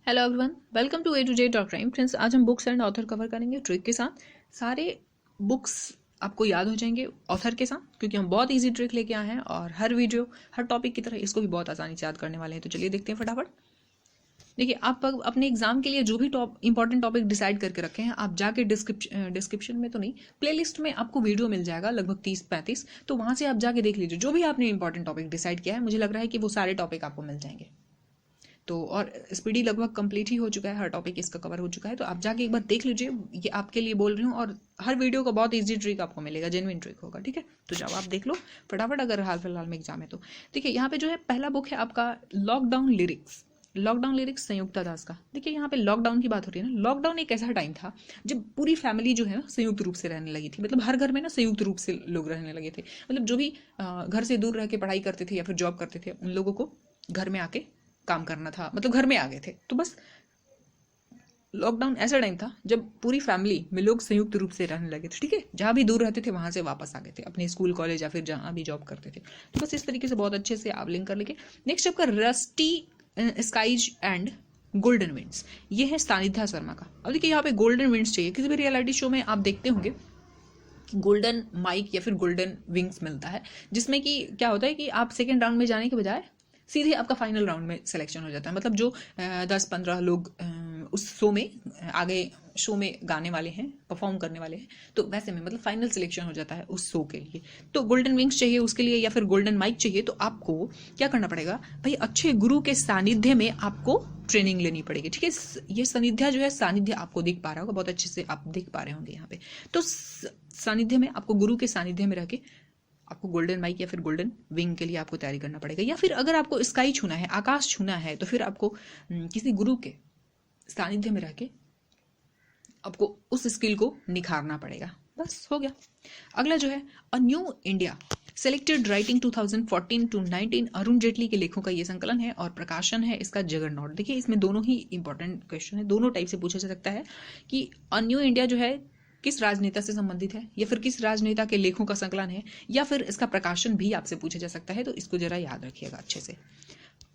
Hello everyone, welcome to A to Z dot crime. Friends, आज हम books and author cover करेंगे trick के साथ। सारे बुक्स आपको याद हो जाएंगे ऑथर के साथ, क्योंकि हम बहुत इजी ट्रिक लेके आए हैं और हर वीडियो हर टॉपिक की तरह इसको भी बहुत आसानी से याद करने वाले हैं। तो चलिए देखते हैं फटाफट। देखिए, आप अपने एग्जाम के लिए जो भी इंपॉर्टेंट टॉपिक डिसाइड करके रखे हैं, आप जाके डिस्क्रिप्शन में तो नहीं, प्लेलिस्ट में आपको वीडियो मिल जाएगा लगभग 30-35, तो वहां से आप जाके देख लीजिए जो भी आपने इंपॉर्टेंट टॉपिक डिसाइड किया है। मुझे लग रहा है कि वो सारे टॉपिक आपको मिल जाएंगे। तो और स्पीडी लगभग कंप्लीट ही हो चुका है, हर टॉपिक इसका कवर हो चुका है। तो आप जाके एक बार देख लीजिए, ये आपके लिए बोल रही हूँ। और हर वीडियो का बहुत इजी ट्रिक आपको मिलेगा, जेन्युइन ट्रिक होगा, ठीक है। तो जाओ आप देख लो फटाफट, अगर हाल फिलहाल में एग्जाम है तो। देखिए, यहाँ पे जो है पहला बुक है आपका लॉकडाउन लिरिक्स। लॉकडाउन लिरिक्स संयुक्ता दास का। देखिए, यहाँ पे लॉकडाउन की बात हो रही है ना। लॉकडाउन एक ऐसा टाइम था जब पूरी फैमिली जो है ना संयुक्त रूप से रहने लगी थी। मतलब हर घर में ना संयुक्त रूप से लोग रहने लगे थे। मतलब जो भी घर से दूर रह के पढ़ाई करते थे या फिर जॉब करते थे, उन लोगों को घर में आके काम करना था, मतलब घर में आ गए थे। तो बस लॉकडाउन ऐसा टाइम था जब पूरी फैमिली में लोग संयुक्त रूप से रहने लगे थे, ठीक है। जहां भी दूर रहते थे वहां से वापस आ गए थे अपने स्कूल कॉलेज या फिर जहां भी जॉब करते थे। तो बस इस तरीके से बहुत अच्छे से आप लिंक कर लेंगे। नेक्स्ट आपका rusty skies and golden winds, ये है सानिध्या शर्मा का। अब देखिए, यहाँ पे गोल्डन विंड्स चाहिए। किसी भी रियलिटी शो में आप देखते होंगे गोल्डन माइक या फिर गोल्डन विंग्स मिलता है, जिसमें कि क्या होता है कि आप सेकेंड राउंड में जाने के बजाय सीधे आपका फाइनल राउंड में सिलेक्शन हो जाता है। मतलब जो 10-15 लोग उस शो में आगे शो में गाने वाले हैं, परफॉर्म करने वाले हैं, तो वैसे में मतलब फाइनल सिलेक्शन हो जाता है उस शो के लिए। तो गोल्डन विंग्स चाहिए उसके लिए या फिर गोल्डन माइक चाहिए, तो आपको क्या करना पड़ेगा भाई, अच्छे गुरु के सानिध्य में आपको ट्रेनिंग लेनी पड़ेगी, ठीक है। ये सानिध्य जो है, सानिध्य आपको दिख पा रहा होगा, बहुत अच्छे से आप दिख पा रहे होंगे यहाँ पे। तो सानिध्य में आपको, गुरु के सानिध्य में रह के आपको गोल्डन माइक या फिर गोल्डन विंग के लिए आपको तैयारी करना पड़ेगा। या फिर अगर आपको स्काई छूना है, आकाश छूना है, तो फिर आपको किसी गुरु के सानिध्य में रह के आपको उस स्किल को निखारना पड़ेगा। बस हो गया। अगला जो है a new India selected writing 2014 to 19, Arun Jaitley के लेखों का ये संकलन है और प्रकाशन है इसका जगरनॉट। देखिए, इसमें दोनों ही इंपॉर्टेंट क्वेश्चन है, दोनों टाइप से पूछा जा सकता है कि अ न्यू इंडिया जो है किस राजनेता से संबंधित है, या फिर किस राजनेता के लेखों का संकलन है, या फिर इसका प्रकाशन भी आपसे पूछा जा सकता है। तो इसको जरा याद रखिएगा अच्छे से।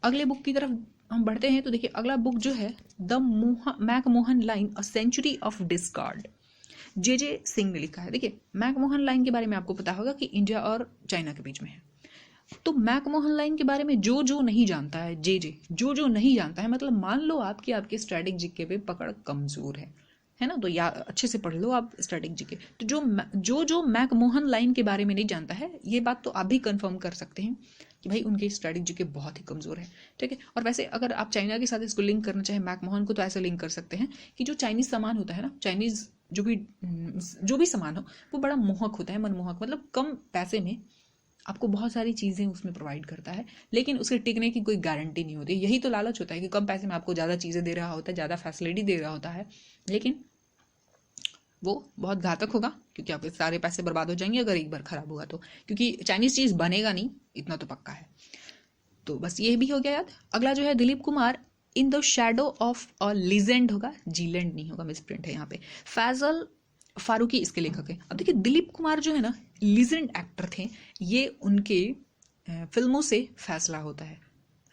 अगले बुक की तरफ हम बढ़ते हैं। तो देखिए, अगला बुक जो है the McMahon line a century of discord, J Singh ने लिखा है। देखिए, मैकमोहन लाइन के बारे में आपको पता होगा कि इंडिया और चाइना के बीच में है। तो मैकमोहन लाइन के बारे में जो नहीं जानता है, जो नहीं जानता है, मतलब मान लो आपकी आपके स्ट्रेटेजिक जीके पे पकड़ कमजोर है ना, तो या अच्छे से पढ़ लो आप स्ट्रेटेजिक जीके। तो जो मैकमोहन लाइन के बारे में नहीं जानता है, ये बात तो आप भी कंफर्म कर सकते हैं कि भाई उनकी स्ट्रेटेजिक जीके बहुत ही कमजोर है, ठीक है। और वैसे अगर आप चाइना के साथ इसको लिंक करना चाहें मैकमोहन को, तो ऐसे लिंक कर सकते हैं कि जो चाइनीज सामान होता है ना, चाइनीज जो भी सामान हो, वो बड़ा मोहक होता है, मनमोहक। मतलब कम पैसे में आपको बहुत सारी चीज़ें उसमें प्रोवाइड करता है, लेकिन उसके टिकने की कोई गारंटी नहीं होती। यही तो लालच होता है कि कम पैसे में आपको ज़्यादा चीज़ें दे रहा होता है, ज़्यादा फैसिलिटी दे रहा होता है, लेकिन वो बहुत घातक होगा, क्योंकि आपके सारे पैसे बर्बाद हो जाएंगे अगर एक बार खराब हुआ तो। क्योंकि चाइनीज चीज़ बनेगा नहीं, इतना तो पक्का है। तो बस ये भी हो गया याद। अगला जो है Dilip Kumar in the shadow of a legend होगा, जीलैंड नहीं होगा, मिसप्रिंट है यहाँ पे। फैजल फारूकी इसके लेखक है। अब देखिए, दिलीप कुमार जो है ना, लीजेंड एक्टर थे। ये उनके फिल्मों से फैसला होता है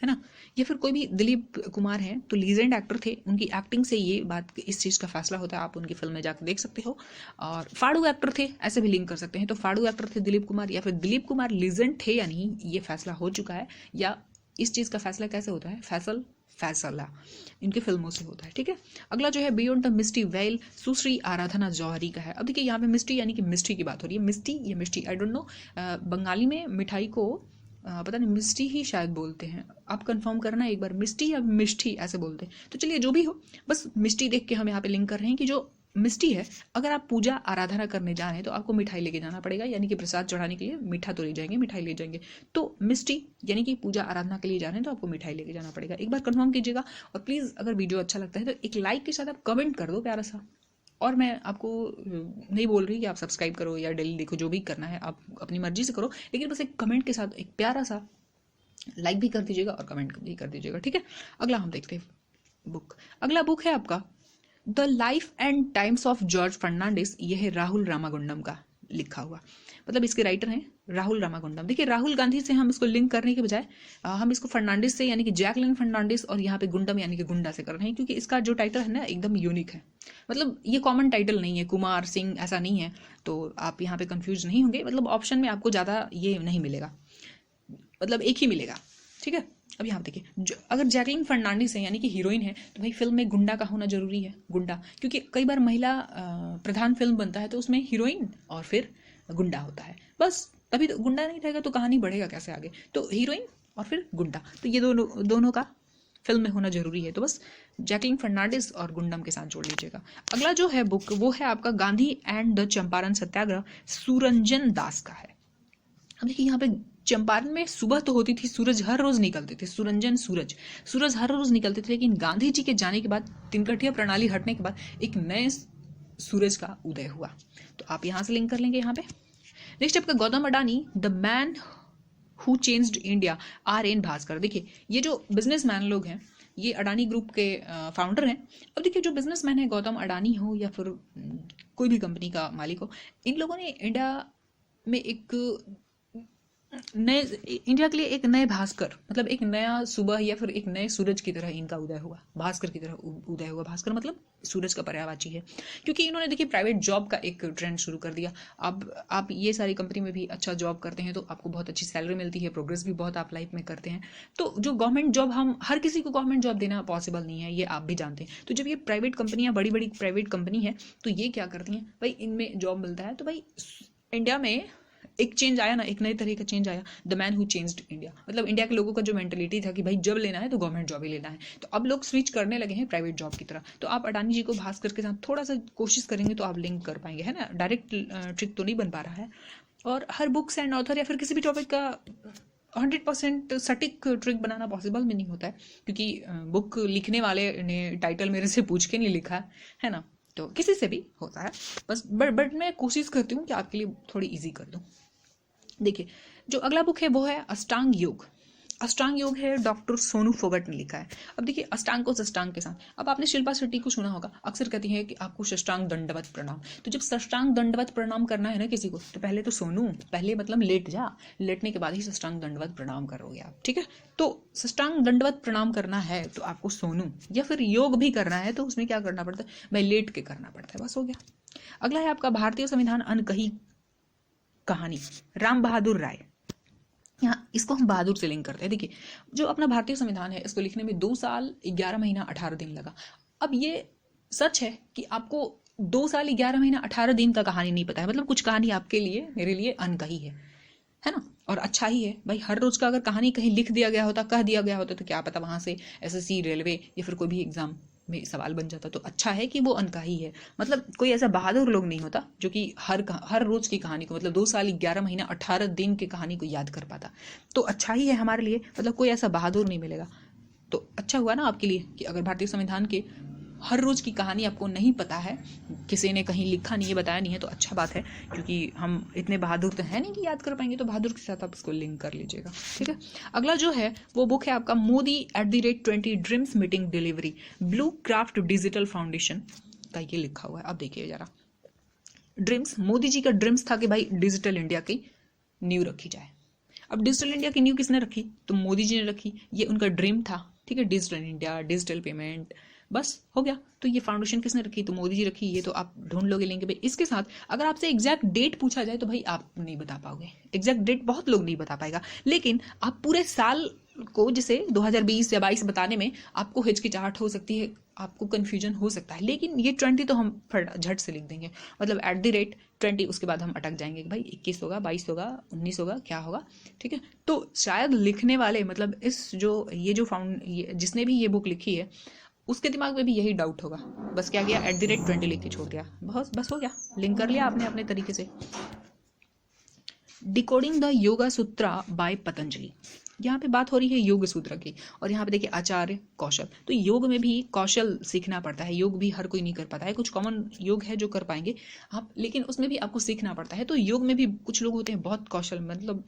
ना। या फिर कोई भी दिलीप कुमार हैं तो लीजेंड एक्टर थे, उनकी एक्टिंग से ये बात, इस चीज़ का फैसला होता है। आप उनकी फिल्म में जाकर देख सकते हो। और फाड़ू एक्टर थे, ऐसे भी लिंक कर सकते हैं। तो फाड़ू एक्टर थे दिलीप कुमार, या फिर दिलीप कुमार लीजेंड थे या नहीं, ये फैसला हो चुका है। या इस चीज़ का फैसला कैसे होता है, फैसला इनकी फिल्मों से होता है, ठीक है। अगला जो है बियॉन्ड द मिस्टी वेल, सुश्री आराधना जौहरी का है। अब देखिए, यहाँ पे मिस्टी यानी कि मिस्ट्री की बात हो रही है। मिस्टी या मिस्टी, आई डोंट नो। बंगाली में मिठाई को पता नहीं मिस्टी ही शायद बोलते हैं, आप कंफर्म करना एक बार, मिस्टी या मिष्टी ऐसे बोलते हैं। तो चलिए जो भी हो, बस मिष्टी देख के हम यहाँ पे लिंक कर रहे हैं कि जो मिष्टी है, अगर आप पूजा आराधना करने जा रहे हैं तो आपको मिठाई लेके जाना पड़ेगा, यानी कि प्रसाद चढ़ाने के लिए मीठा तो ले जाएंगे, मिठाई ले जाएंगे। तो मिष्टी यानी कि पूजा आराधना के लिए जा रहे हैं तो आपको मिठाई लेके जाना पड़ेगा। एक बार कंफर्म कीजिएगा। और प्लीज़ अगर वीडियो अच्छा लगता है तो एक लाइक के साथ आप कमेंट कर दो प्यारा सा। और मैं आपको नहीं बोल रही कि आप सब्सक्राइब करो या डेली देखो, जो भी करना है आप अपनी मर्जी से करो, लेकिन बस एक कमेंट के साथ एक प्यारा सा लाइक भी कर दीजिएगा और कमेंट भी कर दीजिएगा, ठीक है। अगला हम देखते हैं बुक। अगला बुक है आपका the life and times of George Fernandes. यह है राहुल रामागुंडम का। लिखा हुआ, मतलब इसके राइटर हैं राहुल रामागुंडम। देखिए राहुल गांधी से हम इसको लिंक करने के बजाय हम इसको फर्नांडिस से यानी कि जैकलिन फर्नांडिस और यहाँ पे गुंडम यानी कि गुंडा से कर रहे हैं, क्योंकि इसका जो टाइटल है ना एकदम यूनिक है, मतलब ये कॉमन टाइटल नहीं है, कुमार सिंह ऐसा नहीं है, तो आप यहाँ पे कंफ्यूज नहीं होंगे। मतलब ऑप्शन में आपको ज़्यादा ये नहीं मिलेगा, मतलब एक ही मिलेगा, ठीक है। अब यहाँ देखिए अगर जैकलिन फर्नांडिस है यानी कि हीरोइन है तो भाई फिल्म में गुंडा का होना जरूरी है, गुंडा, क्योंकि कई बार महिला प्रधान फिल्म बनता है तो उसमें हीरोइन और फिर गुंडा होता है, बस तभी तो गुंडा नहीं रहेगा तो कहानी बढ़ेगा कैसे आगे, तो हीरोइन और फिर गुंडा, तो ये दोनों का फिल्म में होना जरूरी है, तो बस जैकलिन फर्नांडिस और गुंडम के साथ जोड़ लीजिएगा। अगला जो है बुक वो है आपका गांधी एंड द चंपारण सत्याग्रह, सुरंजन दास का है। अब देखिए यहाँ पे चंपारण में सुबह तो होती थी, सूरज हर रोज निकलते थे, सूरज हर रोज निकलते थे, लेकिन गांधी जी के जाने के बाद, तिनकठिया प्रणाली हटने के बाद एक नए सूरज का उदय हुआ, तो आप यहां से लिंक कर लेंगे यहाँ पे। नेक्स्ट आपका Gautam Adani, the man who changed India, RN Bhaskar. देखिए ये जो बिजनेसमैन लोग हैं ये अडानी ग्रुप के फाउंडर हैं। अब देखिए जो बिजनेसमैन है, गौतम अडानी हो या फिर कोई भी कंपनी का मालिक हो, इन लोगों ने इंडिया में इंडिया के लिए एक नए भास्कर, मतलब एक नया सुबह या फिर एक नए सूरज की तरह इनका उदय हुआ, भास्कर की तरह उदय हुआ। भास्कर मतलब सूरज का पर्यायवाची है, क्योंकि इन्होंने देखिए प्राइवेट जॉब का एक ट्रेंड शुरू कर दिया। अब आप ये सारी कंपनी में भी अच्छा जॉब करते हैं तो आपको बहुत अच्छी सैलरी मिलती है, प्रोग्रेस भी बहुत आप लाइफ में करते हैं। तो जो गवर्नमेंट जॉब, हम हर किसी को गवर्नमेंट जॉब देना पॉसिबल नहीं है, ये आप भी जानते हैं। तो जब ये प्राइवेट कंपनियां, बड़ी बड़ी प्राइवेट कंपनी है, तो ये क्या करती हैं भाई, इनमें जॉब मिलता है तो भाई इंडिया में एक चेंज आया ना, एक नए तरह का चेंज आया, the man who changed India. मतलब इंडिया के लोगों का जो मेंटलिटी था कि भाई जब लेना है तो गवर्नमेंट जॉब ही लेना है, तो अब लोग स्विच करने लगे हैं प्राइवेट जॉब की तरह। तो आप अडानी जी को भास्कर के साथ थोड़ा सा कोशिश करेंगे तो आप लिंक कर पाएंगे, है ना। डायरेक्ट ट्रिक तो नहीं बन पा रहा है, और हर बुक्स एंड ऑथर या फिर किसी भी टॉपिक का 100% सटीक ट्रिक बनाना पॉसिबल भी नहीं होता है, क्योंकि बुक लिखने वाले ने टाइटल मेरे से पूछ के नहीं लिखा है ना, तो किसी से भी होता है बस। बट मैं कोशिश करती हूँ कि आपके लिए थोड़ी ईजी कर दूँ। देखिए जो अगला बुक है वो है अष्टांग योग। अष्टांग योग है, डॉक्टर सोनू फोगट ने लिखा है। अब देखिए अष्टांग को सष्टांग के साथ, अब आपने शिल्पा शेट्टी को सुना होगा, अक्सर कहती है कि आपको सष्टांग दंडवत प्रणाम। तो जब सष्टांग दंडवत प्रणाम करना है ना किसी को, तो पहले तो सोनू, पहले मतलब लेट जा, लेटने के बाद ही सष्टांग दंडवत प्रणाम करोगे आप, ठीक है। तो सष्टांग दंडवत प्रणाम करना है तो आपको सोनू, या फिर योग भी करना है तो उसमें क्या करना पड़ता है भाई, लेट के करना पड़ता है, बस हो गया। अगला है आपका भारतीय संविधान अनकही कहानी, राम बहादुर राय। यहाँ इसको हम बहादुर से लिंक करते हैं। देखिए जो अपना भारतीय संविधान है इसको लिखने में 2 साल 11 महीना 18 दिन लगा। अब ये सच है कि आपको 2 साल 11 महीना 18 दिन का कहानी नहीं पता है, मतलब कुछ कहानी आपके लिए, मेरे लिए अनकही है ना, और अच्छा ही है भाई। हर रोज का अगर कहानी कहीं लिख दिया गया होता, कह दिया गया होता, तो क्या पता वहां से SSC, रेलवे या फिर कोई भी एग्जाम में सवाल बन जाता। तो अच्छा है कि वो अनकही है, मतलब कोई ऐसा बहादुर लोग नहीं होता जो कि हर रोज की कहानी को, मतलब 2 साल 11 महीना 18 दिन की कहानी को याद कर पाता। तो अच्छा ही है हमारे लिए, मतलब कोई ऐसा बहादुर नहीं मिलेगा। तो अच्छा हुआ ना आपके लिए कि अगर भारतीय संविधान के हर रोज की कहानी आपको नहीं पता है, किसी ने कहीं लिखा नहीं है, बताया नहीं है, तो अच्छा बात है, क्योंकि हम इतने बहादुर तो है नहीं कि याद कर पाएंगे। तो बहादुर के साथ आप इसको लिंक कर लीजिएगा, ठीक है। अगला जो है वो बुक है आपका Modi @20 dreams meeting delivery, blue craft digital foundation का ये लिखा हुआ है। अब देखिए जरा, ड्रीम्स, मोदी जी का ड्रीम्स था कि भाई डिजिटल इंडिया की नींव रखी जाए। अब डिजिटल इंडिया की नींव किसने रखी, तो मोदी जी ने रखी, ये उनका ड्रीम था, ठीक है। डिजिटल इंडिया, डिजिटल पेमेंट, बस हो गया। तो ये फाउंडेशन किसने रखी, तो मोदी जी रखी। ये तो आप ढूंढ लोगे लिंक पे। इसके साथ अगर आपसे एग्जैक्ट डेट पूछा जाए तो भाई आप नहीं बता पाओगे, एग्जैक्ट डेट बहुत लोग नहीं बता पाएगा, लेकिन आप पूरे साल को, जैसे 2020 या 22 बताने में आपको हिचकिचाहट हो सकती है, आपको कंफ्यूजन हो सकता है, लेकिन ये 20 तो हम झट से लिख देंगे, मतलब @20, उसके बाद हम अटक जाएंगे कि भाई 21 होगा, 22 होगा, 19 होगा, क्या होगा, ठीक है। तो शायद लिखने वाले, मतलब जिसने भी ये बुक लिखी है उसके दिमाग में भी यही डाउट होगा, बस क्या किया, @20 लिख के छोड़ दिया, बस हो गया, लिंक कर लिया आपने अपने तरीके से। Decoding the yoga sutra by Patanjali, यहाँ पे बात हो रही है योग सूत्र की, और यहाँ पे देखिए आचार्य कौशल। तो योग में भी कौशल सीखना पड़ता है, योग भी हर कोई नहीं कर पाता है, कुछ कॉमन योग है जो कर पाएंगे आप, लेकिन उसमें भी आपको सीखना पड़ता है। तो योग में भी कुछ लोग होते हैं बहुत कौशल, मतलब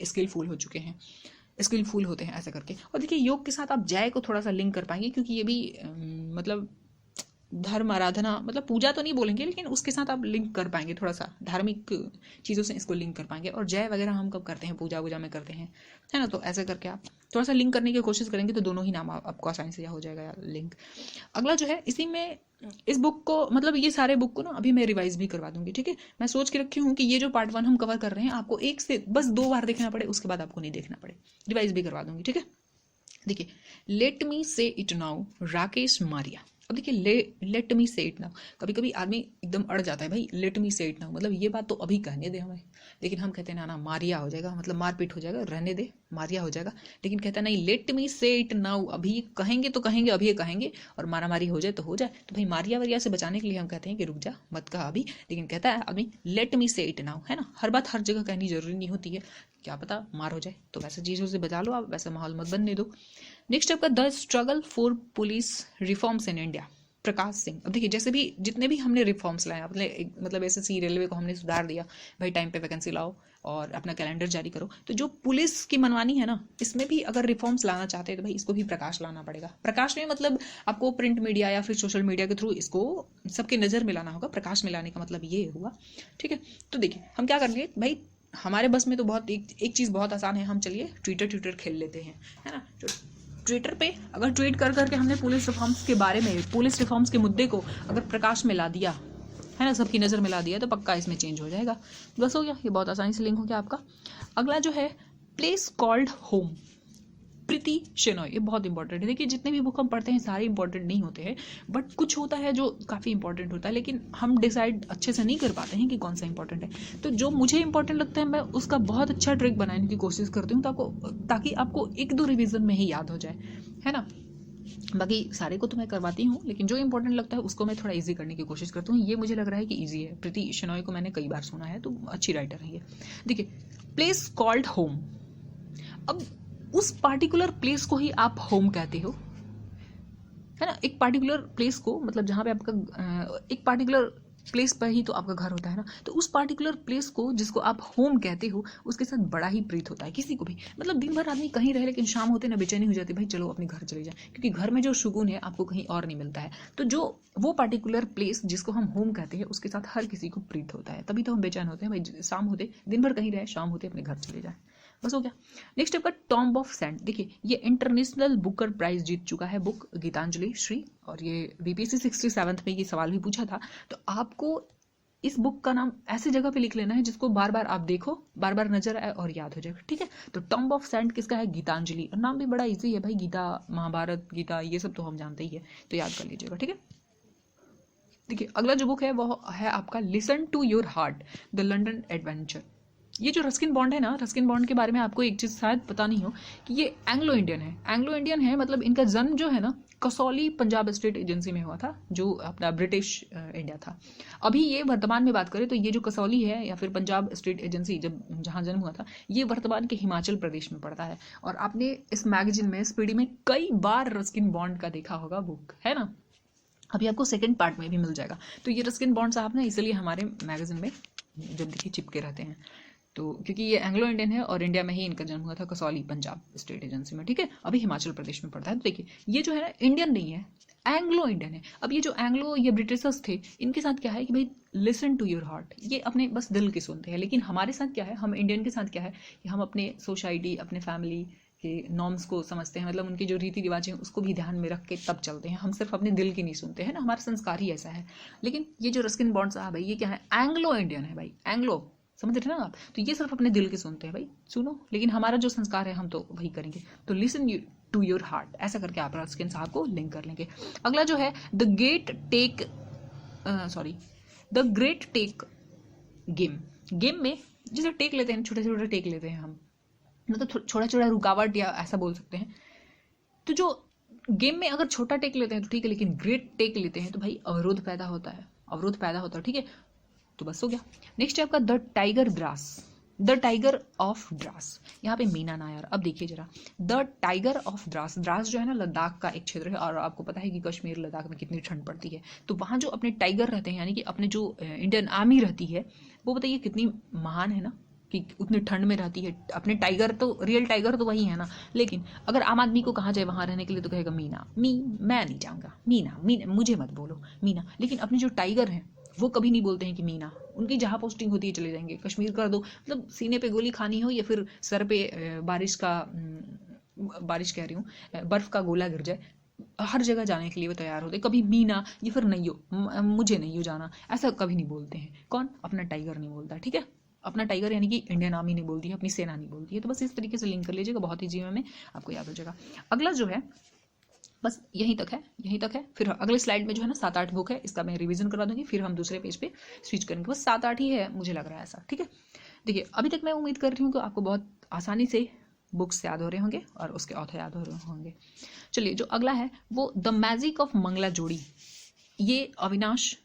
स्किलफुल होते हैं ऐसा करके। और देखिए योग के साथ आप जय को थोड़ा सा लिंक कर पाएंगे, क्योंकि ये भी मतलब धर्म आराधना, मतलब पूजा तो नहीं बोलेंगे लेकिन उसके साथ आप लिंक कर पाएंगे, थोड़ा सा धार्मिक चीज़ों से इसको लिंक कर पाएंगे। और जय वगैरह हम कब करते हैं, पूजा वूजा में करते हैं, है ना। तो ऐसे करके आप थोड़ा सा लिंक करने की कोशिश करेंगे तो दोनों ही नाम आपको आसानी से हो जाएगा लिंक। अगला जो है, इसी में इस बुक को, मतलब ये सारे बुक को ना अभी मैं रिवाइज भी करवा दूंगी, ठीक है। मैं सोच के रखी हूँ कि ये जो पार्ट 1 हम कवर कर रहे हैं आपको 1 से बस 2 बार देखना पड़े, उसके बाद आपको नहीं देखना पड़े, रिवाइज भी करवा दूंगी, ठीक है। देखिए, लेट मी से इट नाउ, राकेश मारिया। अब देखिए, लेट मी से इट नाउ, कभी कभी आदमी एकदम अड़ जाता है, भाई लेट मी से इट नाउ मतलब ये बात तो अभी कहने दे हमें, लेकिन हम कहते हैं ना ना मारिया हो जाएगा, मतलब मारपीट हो जाएगा, रहने दे मारिया हो जाएगा। लेकिन कहता है नहीं, लेट मी से इट नाउ, अभी कहेंगे तो कहेंगे, अभी कहेंगे, और मारा मारी हो जाए तो हो जाए। तो भाई मारिया वारिया से बचाने के लिए हम कहते हैं कि रुक जा, मत कहा अभी, लेकिन कहता है आदमी लेट मी से इट नाउ, है ना। हर बात हर जगह कहनी जरूरी नहीं होती है, क्या पता मार हो जाए, तो वैसे चीज़ों से बचा लो आप, वैसा माहौल मत बनने दो। नेक्स्ट आपका the struggle for police reforms in India, Prakash Singh. अब देखिए, जैसे भी जितने भी हमने रिफॉर्म्स लाए, अपने मतलब एसएससी रेलवे को हमने सुधार दिया, भाई टाइम पे वैकेंसी लाओ और अपना कैलेंडर जारी करो, तो जो पुलिस की मनमानी है ना, इसमें भी अगर रिफॉर्म्स लाना चाहते हैं तो भाई इसको भी प्रकाश लाना पड़ेगा। प्रकाश में मतलब आपको प्रिंट मीडिया या फिर सोशल मीडिया के थ्रू इसको सबके नज़र में लाना होगा। प्रकाश में लाने का मतलब ये हुआ, ठीक है। तो देखिए हम क्या करेंगे भाई, हमारे बस में तो बहुत एक चीज़ बहुत आसान है, हम चलिए ट्विटर खेल लेते हैं, है ना। ट्विटर पे अगर ट्वीट कर करके हमने पुलिस रिफॉर्म्स के बारे में, पुलिस रिफॉर्म्स के मुद्दे को अगर प्रकाश में ला दिया, है ना, सबकी नज़र में ला दिया, तो पक्का इसमें चेंज हो जाएगा। बस हो गया, ये बहुत आसानी से लिंक हो गया आपका। अगला जो है, प्लेस कॉल्ड होम, प्रीति शेनॉय, ये बहुत इंपॉर्टेंट है। देखिए, जितने भी बुक हम पढ़ते हैं सारे इंपॉर्टेंट नहीं होते हैं, बट कुछ होता है जो काफ़ी इंपॉर्टेंट होता है, लेकिन हम डिसाइड अच्छे से नहीं कर पाते हैं कि कौन सा इंपॉर्टेंट है। तो जो मुझे इंपॉर्टेंट लगता है मैं उसका बहुत अच्छा ट्रिक बनाने की कोशिश करती हूँ, ताकि आपको 1-2 रिवीजन में ही याद हो जाए, है ना। बाकी सारे को तो मैं करवाती हूँ, लेकिन जो इंपॉर्टेंट लगता है उसको मैं थोड़ा इजी करने की कोशिश करती हूँ। ये मुझे लग रहा है कि इजी है, प्रीति शेनॉय को मैंने कई बार सुना है, तो अच्छी राइटर है ये। देखिए, प्लेस कॉल्ड होम, अब उस पार्टिकुलर प्लेस को ही आप होम कहते हो, है ना। एक पार्टिकुलर प्लेस को, मतलब जहाँ पे आपका एक पार्टिकुलर प्लेस पर ही तो आपका घर होता है ना, तो उस पार्टिकुलर प्लेस को जिसको आप होम कहते हो उसके साथ बड़ा ही प्रीत होता है किसी को भी। मतलब दिन भर आदमी कहीं रहे, लेकिन शाम होते ना बेचैनी हो जाती है, भाई चलो अपने घर चले जाए, क्योंकि घर में जो सुकून है आपको कहीं और नहीं मिलता है। तो जो वो पार्टिकुलर प्लेस जिसको हम होम कहते हैं उसके साथ हर किसी को प्रीत होता है, तभी तो हम बेचैन होते हैं, भाई शाम होते, दिन भर कहीं रहे, शाम होते अपने घर चले जाए, बस हो गया। नेक्स्ट आपका टॉम्ब ऑफ सैंड। देखिए, ये इंटरनेशनल बुकर प्राइज जीत चुका है बुक, गीतांजलि श्री, और ये बीपीएससी 67 में ये सवाल भी पूछा था। तो आपको इस बुक का नाम ऐसी जगह पे लिख लेना है जिसको बार बार आप देखो, बार बार नजर आए और याद हो जाए, ठीक है। तो टॉम्ब ऑफ सैंड किसका है, गीतांजलि, और नाम भी बड़ा इजी है भाई, गीता, महाभारत, गीता, ये सब तो हम जानते ही है, तो याद कर लीजिएगा, ठीक है। देखिए, अगला जो बुक है वो है आपका listen to your heart, the London adventure. ये जो रस्किन बॉन्ड है ना, रस्किन बॉन्ड के बारे में आपको एक चीज़ शायद पता नहीं हो कि ये एंग्लो इंडियन है। एंग्लो इंडियन है मतलब इनका जन्म जो है ना कसौली पंजाब स्टेट एजेंसी में हुआ था, जो अपना ब्रिटिश इंडिया था। अभी ये वर्तमान में बात करें तो ये जो कसौली है या फिर पंजाब स्टेट एजेंसी जब जहाँ जन्म हुआ था, ये वर्तमान के हिमाचल प्रदेश में पड़ता है। और आपने इस मैगजीन में, इस पीढ़ी में कई बार रस्किन बॉन्ड का देखा होगा बुक, है ना। अभी आपको सेकंड पार्ट में भी मिल जाएगा। तो ये रस्किन बॉन्ड साहब ना इसलिए हमारे मैगजीन में जब देखिए चिपके रहते हैं, तो क्योंकि ये एंग्लो इंडियन है और इंडिया में ही इनका जन्म हुआ था, कसौली पंजाब स्टेट एजेंसी में, ठीक है। अभी हिमाचल प्रदेश में पड़ता है। तो देखिए, ये जो है ना इंडियन नहीं है, एंग्लो इंडियन है। अब ये जो एंग्लो, ये ब्रिटिशर्स थे, इनके साथ क्या है कि भाई लिसन टू योर हार्ट, ये अपने बस दिल की सुनते हैं। लेकिन हमारे साथ क्या है, हम इंडियन के साथ क्या है कि हम अपने सोसाइटी, अपने फैमिली के नॉर्म्स को समझते हैं, मतलब उनकी जो रीति रिवाज हैं उसको भी ध्यान में रख के तब चलते हैं। हम सिर्फ अपने दिल की नहीं सुनते हैं ना, हमारा संस्कार ही ऐसा है। लेकिन ये जो रस्किन बॉन्ड साहब है, ये क्या है, एंग्लो इंडियन है भाई, एंग्लो, समझ रहे ना आप। तो ये सिर्फ अपने दिल के सुनते हैं, भाई सुनो, लेकिन हमारा जो संस्कार है हम तो वही करेंगे। तो लिसन टू योर हार्ट, ऐसा करके आप रस्किन साहब को लिंक कर लेंगे। अगला जो है the great tech game. Game में जैसे टेक लेते हैं, छोटे छोटे टेक लेते हैं हम, मतलब छोटा छोटा रुकावट या ऐसा बोल सकते हैं। तो जो गेम में अगर छोटा टेक लेते हैं तो ठीक है, लेकिन ग्रेट टेक लेते हैं तो भाई अवरोध पैदा होता है, अवरोध पैदा होता है, ठीक है। तो बस हो गया। नेक्स्ट है आपका the tiger grass, the tiger of Dras, यहाँ पे मीना नायर। अब देखिए जरा, the tiger of Dras, Dras जो है ना लद्दाख का एक क्षेत्र है, और आपको पता है कि कश्मीर लद्दाख में कितनी ठंड पड़ती है। तो वहाँ जो अपने टाइगर रहते हैं, यानी कि अपने जो इंडियन आर्मी रहती है, वो बताइए कितनी महान है ना, कि उतनी ठंड में रहती है। अपने टाइगर तो, रियल टाइगर तो वही है ना। लेकिन अगर आम आदमी को कहा जाए वहाँ रहने के लिए तो कहेगा मीना, मैं नहीं जाऊँगा, मीना मीना मुझे मत बोलो मीना। लेकिन अपने जो टाइगर हैं वो कभी नहीं बोलते हैं कि मीना। उनकी जहाँ पोस्टिंग होती है चले जाएंगे। कश्मीर कर दो, मतलब सीने पे गोली खानी हो या फिर सर पे बारिश कह रही हूँ, बर्फ का गोला गिर जाए, हर जगह जाने के लिए वो तैयार होते। कभी मीना या फिर नहीं हो, मुझे नहीं हो जाना, ऐसा कभी नहीं बोलते हैं। कौन? अपना टाइगर नहीं बोलता। ठीक है, अपना टाइगर यानी कि इंडियन आर्मी नहीं बोलती है, अपनी सेना नहीं बोलती है। तो बस इस तरीके से लिंक कर लीजिएगा, बहुत ही जीवन में आपको याद हो जाएगा। अगला जो है बस यहीं तक है। फिर अगले स्लाइड में जो है ना 7-8 बुक है, इसका मैं रिवीजन करवा दूंगी, फिर हम दूसरे पेज पे स्विच करेंगे। बस 7-8 ही है, मुझे लग रहा है ऐसा। ठीक है, देखिए अभी तक मैं उम्मीद कर रही हूँ कि आपको बहुत आसानी से बुक्स याद हो रहे होंगे और उसके ऑथर याद हो रहे होंगे। चलिए, जो अगला है वो द मैजिक ऑफ मंगला जोड़ी, ये अविनाश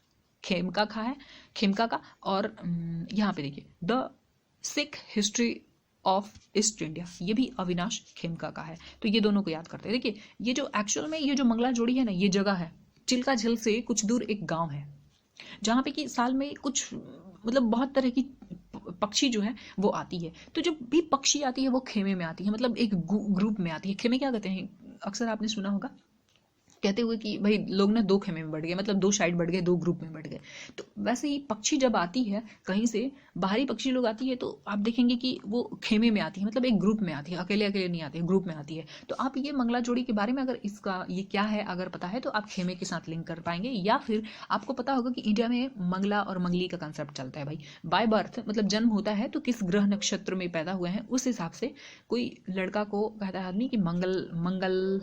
खेमका का। और यहाँ पे देखिए the Sikh history of east India, ये भी अविनाश खेमका का है। तो ये दोनों को याद करते हैं। देखिए ये जो एक्चुअल में ये जो मंगला जोड़ी है ना, ये जगह है चिल्का झील से कुछ दूर एक गांव है, जहाँ पे कि साल में कुछ मतलब बहुत तरह की पक्षी जो है वो आती है। तो जब भी पक्षी आती है वो खेमे में आती है, मतलब एक ग्रुप में आती है। खेमे क्या कहते हैं, अक्सर आपने सुना होगा कहते हुए कि भाई लोग ना 2 खेमे में बढ़ गए, मतलब 2 साइड बढ़ गए, 2 ग्रुप में बढ़ गए। तो वैसे ही पक्षी जब आती है कहीं से, बाहरी पक्षी लोग आती है, तो आप देखेंगे कि वो खेमे में आती है, मतलब एक ग्रुप में आती है, अकेले अकेले नहीं आती है, ग्रुप में आती है। तो आप ये मंगला जोड़ी के बारे में अगर इसका ये क्या है अगर पता है तो आप खेमे के साथ लिंक कर पाएंगे। या फिर आपको पता होगा कि इंडिया में मंगला और मंगली का कंसेप्ट चलता है भाई। बाय बर्थ मतलब जन्म होता है तो किस ग्रह नक्षत्र में पैदा हुए हैं उस हिसाब से कोई लड़का को कहता है आदमी कि मंगल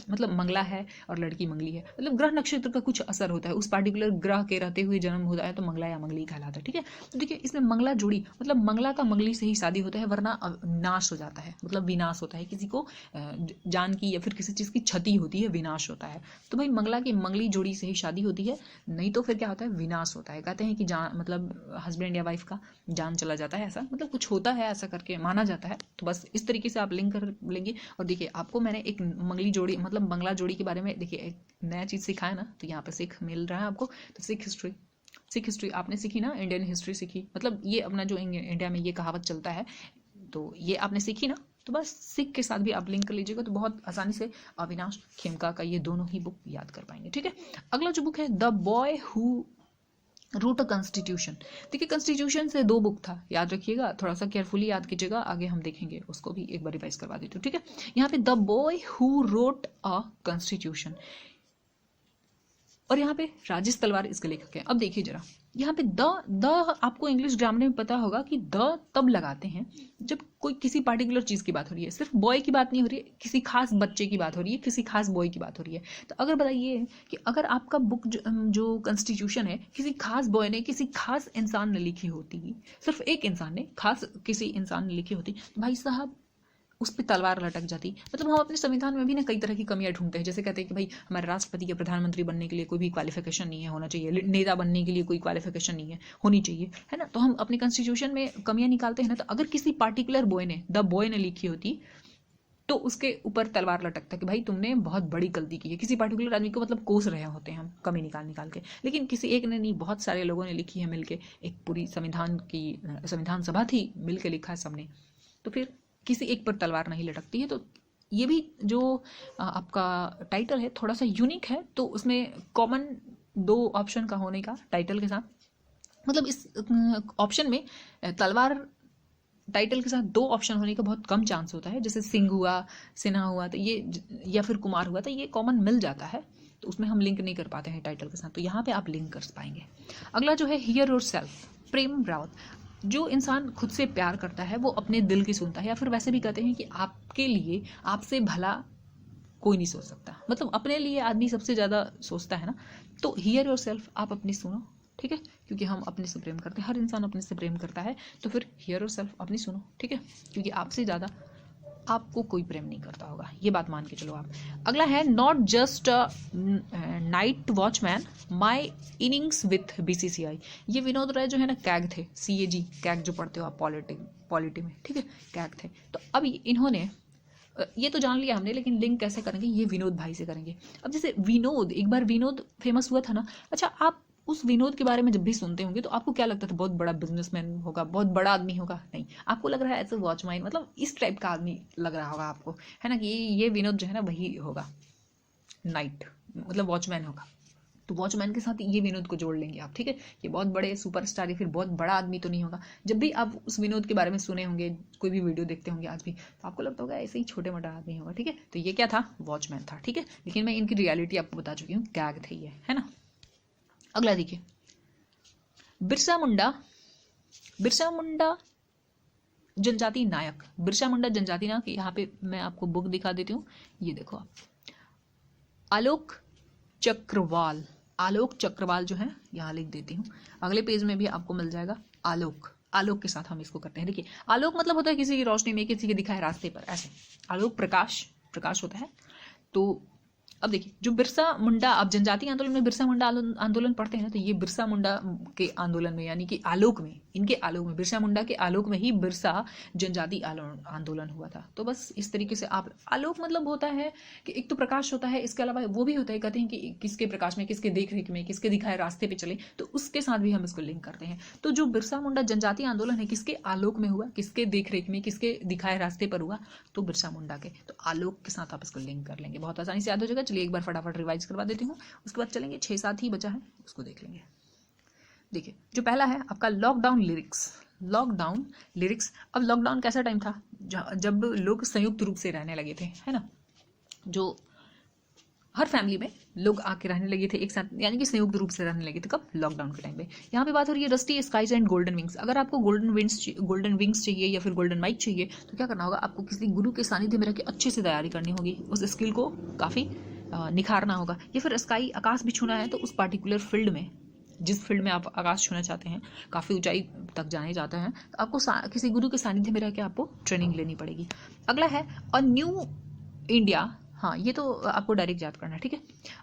मतलब मंगला है और लड़की मंगली है, मतलब ग्रह नक्षत्र का कुछ असर होता है, उस पार्टिकुलर ग्रह के रहते हुए जन्म होता है तो मंगला या मंगली कहलाता है। ठीक है, तो देखिए इसमें मंगला जोड़ी मतलब मंगला का मंगली से ही शादी होता है, वरना नाश हो जाता है, मतलब विनाश होता है, किसी को जान की या फिर किसी चीज़ की क्षति होती है, विनाश होता है। तो भाई मंगला की मंगली जोड़ी से ही शादी होती है, नहीं तो फिर क्या होता है, विनाश होता है। कहते हैं कि जान मतलब हस्बैंड या वाइफ का जान चला जाता है, ऐसा मतलब कुछ होता है, ऐसा करके माना जाता है। तो बस इस तरीके से आप लिंक कर लेंगे। और देखिए आपको मैंने एक मंगली जोड़ी मतलब मंगला जोड़ी के बारे में देखिए एक नया चीज़ सिखाया ना, तो यहाँ पे सीख मिल रहा है आपको। तो सिख हिस्ट्री आपने सीखी ना, इंडियन हिस्ट्री सीखी, मतलब ये अपना जो इंडिया में ये कहावत चलता है, तो ये आपने सीखी ना। तो बस सिख के साथ भी आप लिंक कर लीजिएगा तो बहुत आसानी से अविनाश खेमका का ये दोनों ही बुक याद कर पाएंगे। ठीक है, अगला जो बुक है the boy who wrote a constitution. देखिए कॉन्स्टिट्यूशन से 2 बुक था, याद रखिएगा, थोड़ा सा केयरफुली याद कीजिएगा, आगे हम देखेंगे उसको भी एक बार रिवाइज करवा देती हूँ। ठीक है, यहाँ पे the boy who wrote a constitution, और यहाँ पे राजेश तलवार इसके लेखक हैं। अब देखिए जरा यहाँ पे द आपको इंग्लिश ग्रामर में पता होगा कि द तब लगाते हैं जब कोई किसी पार्टिकुलर चीज़ की बात हो रही है, सिर्फ बॉय की बात नहीं हो रही है, किसी खास बच्चे की बात हो रही है, किसी खास बॉय की बात हो रही है। तो अगर बताइए कि अगर आपका बुक जो कॉन्स्टिट्यूशन है किसी खास बॉय ने, किसी खास इंसान ने लिखी होती, सिर्फ एक इंसान ने, खास किसी इंसान ने लिखी होती, तो भाई साहब उस पर तलवार लटक जाती। मतलब हम अपने संविधान में भी ना कई तरह की कमियां ढूंढते हैं, जैसे कहते हैं कि भाई हमारे राष्ट्रपति या प्रधानमंत्री बनने के लिए कोई भी क्वालिफिकेशन नहीं है होना चाहिए, नेता बनने के लिए कोई क्वालिफिकेशन नहीं है होनी चाहिए, है ना। तो हम अपने कॉन्स्टिट्यूशन में कमियां निकालते हैं ना। तो अगर किसी पार्टिकुलर बॉय ने, द बॉय ने लिखी होती, तो उसके ऊपर तलवार लटकता कि भाई तुमने बहुत बड़ी गलती की है। किसी पार्टिकुलर आदमी को मतलब कोस रहे होते हैं हम कमी निकाल के, लेकिन किसी एक ने नहीं, बहुत सारे लोगों ने लिखी है मिलके, एक पूरी संविधान सभा थी, मिलके लिखा है सबने, तो फिर किसी एक पर तलवार नहीं लटकती है। तो ये भी जो आपका टाइटल है थोड़ा सा यूनिक है, तो उसमें कॉमन 2 ऑप्शन का होने का टाइटल के साथ, मतलब इस ऑप्शन में तलवार टाइटल के साथ 2 ऑप्शन होने का बहुत कम चांस होता है। जैसे सिंह हुआ, सिन्हा हुआ, तो ये या फिर कुमार हुआ, तो ये कॉमन मिल जाता है, तो उसमें हम लिंक नहीं कर पाते हैं टाइटल के साथ, तो यहाँ पे आप लिंक कर पाएंगे। अगला जो है हियर योरसेल्फ, प्रेम रावत। जो इंसान खुद से प्यार करता है वो अपने दिल की सुनता है, या फिर वैसे भी कहते हैं कि आपके लिए आपसे भला कोई नहीं सोच सकता, मतलब अपने लिए आदमी सबसे ज़्यादा सोचता है ना। तो हियर योरसेल्फ आप अपनी सुनो, ठीक है, क्योंकि हम अपने से प्रेम करते हैं, हर इंसान अपने से प्रेम करता है, तो फिर हियर योरसेल्फ अपनी सुनो, ठीक है, क्योंकि आपसे ज़्यादा आपको कोई प्रेम नहीं करता होगा, ये बात मान के चलो आप। अगला है not just night watchman, my innings with BCCI। ये विनोद राय जो है ना कैग थे, CAG कैग जो पढ़ते हो आप पॉलिटी में, ठीक है, कैग थे। तो अभी इन्होंने ये तो जान लिया हमने, लेकिन लिंक कैसे करेंगे, ये विनोद भाई से करेंगे। अब जैसे विनोद, एक बार विनोद फेमस हुआ था ना, अच्छा आप उस विनोद के बारे में जब भी सुनते होंगे तो आपको क्या लगता था, बहुत बड़ा बिजनेसमैन होगा, बहुत बड़ा आदमी होगा? नहीं, आपको लग रहा है एज ए वॉचमैन, मतलब इस टाइप का आदमी लग रहा होगा आपको, है ना, कि ये विनोद जो है ना वही होगा, नाइट मतलब वॉचमैन होगा। तो वॉचमैन के साथ ये विनोद को जोड़ लेंगे आप, ठीक है। ये बहुत बड़े सुपरस्टार या फिर बहुत बड़ा आदमी तो नहीं होगा। जब भी आप उस विनोद के बारे में सुने होंगे, कोई भी वीडियो देखते होंगे आज भी, तो आपको लगता होगा ऐसे ही छोटे मोटा आदमी होगा, ठीक है। तो ये क्या था, वॉचमैन था, ठीक है। लेकिन मैं इनकी रियलिटी आपको बता चुकी हूँ, गैग थे ये, है ना। अगला देखिए, बिरसा मुंडा। बिरसा मुंडा जनजाति नायक। बिरसा मुंडा जनजाति नायक, यहाँ पे मैं आपको बुक दिखा देती हूँ, ये देखो आप, आलोक चक्रवाल। आलोक चक्रवाल जो है यहाँ लिख देती हूँ, अगले पेज में भी आपको मिल जाएगा। आलोक, आलोक के साथ हम इसको करते हैं। देखिए, आलोक मतलब होता है किसी की रोशनी में, किसी के दिखाए रास्ते पर, ऐसे। आलोक प्रकाश, प्रकाश होता है। तो अब देखिए, जो बिरसा मुंडा, अब जनजाति आंदोलन में बिरसा मुंडा आंदोलन पढ़ते हैं ना, तो ये बिरसा मुंडा के आंदोलन में, यानी कि आलोक में, इनके आलोक में, बिरसा मुंडा के आलोक में ही बिरसा जनजाति आंदोलन हुआ था। तो बस इस तरीके से आप, आलोक मतलब होता है कि एक तो प्रकाश होता है, इसके अलावा वो भी होता है, कहते हैं कि किसके प्रकाश में, किसके देख रेख में, किसके दिखाए रास्ते पे चले, तो उसके साथ भी हम इसको लिंक करते हैं। तो जो बिरसा मुंडा जनजाति आंदोलन है, किसके आलोक में हुआ, किसके देख रेख में, किसके दिखाए रास्ते पर हुआ, तो बिरसा मुंडा के। तो आलोक के साथ आप इसको लिंक कर लेंगे, बहुत आसानी से याद हो जाएगा। चलिए एक बार फटाफट रिवाइज करवा देती हूँ, उसके बाद चलेंगे, 6-7 ही बचा है, उसको देख लेंगे। देखिए, जो पहला है आपका लॉकडाउन लिरिक्स। लॉकडाउन लिरिक्स, अब लॉकडाउन कैसा टाइम था, जब लोग संयुक्त रूप से रहने लगे थे, है ना। जो हर फैमिली में लोग आके रहने लगे थे एक साथ, यानी कि संयुक्त रूप से रहने लगे थे, कब, लॉकडाउन के टाइम पे। यहाँ पे बात हो रही है rusty skies and golden wings. अगर आपको गोल्डन विंग्स चाहिए या फिर गोल्डन माइक चाहिए, तो क्या करना होगा, आपको किसी गुरु के सानिध्य में रह के अच्छे से तैयारी करनी होगी, उस स्किल को काफ़ी निखारना होगा। या फिर स्काई, आकाश भी छूना है, तो उस पार्टिकुलर फील्ड में, जिस फील्ड में आप आकाश छूना चाहते हैं, काफ़ी ऊंचाई तक जाने जाता है, तो आपको किसी गुरु के सानिध्य में रह के आपको ट्रेनिंग लेनी पड़ेगी। अगला है अ न्यू इंडिया। हाँ, ये तो आपको डायरेक्ट याद करना है, ठीक है।